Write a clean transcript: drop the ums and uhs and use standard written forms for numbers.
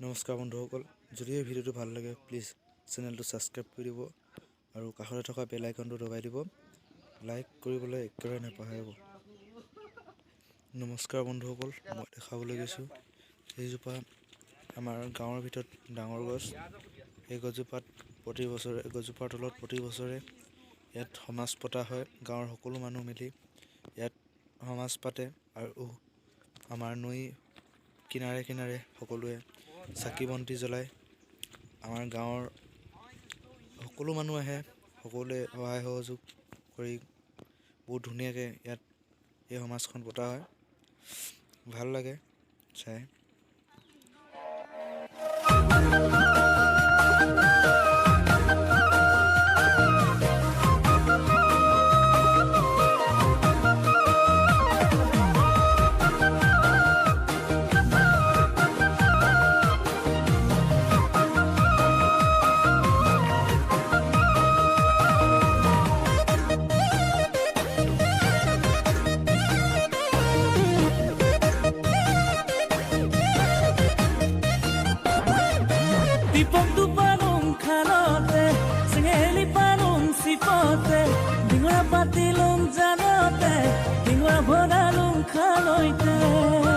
নমস্কাৰ বন্ধুসকল, যদি এই ভিডিঅ'টো ভাল লাগে প্লিজ চেনেলটো ছাবস্ক্ৰাইব কৰি দিব আৰু কাষতে থকা বেল আইকনটো দবাই দিব। লাইক কৰিবলৈ একেবাৰে নাপাহৰিব। নমস্কাৰ বন্ধুসকল, মই দেখাবলৈ গৈছোঁ এইজোপা আমাৰ গাঁৱৰ ভিতৰত ডাঙৰ গছ। এই গছজোপাত গছজোপাৰ তলত প্ৰতি বছৰে ইয়াত সমাজ পতা হয়। গাঁৱৰ সকলো মানুহ মিলি ইয়াত সমাজ পাতে আৰু আমাৰ নৈ কিনাৰে কিনাৰে সকলোৱে চাকি বন্তি জ্বলায়। আমাৰ গাঁৱৰ সকলো মানুহ আহে, সকলোৱে সহায় সহযোগ কৰি বহুত ধুনীয়াকৈ ইয়াত এই সমাজখন পতা হয়। ভাল লাগে চাই। Dipoktu panung khanote, singeli panung sipote, dingora patilung janote, dingora bodalung khanoite.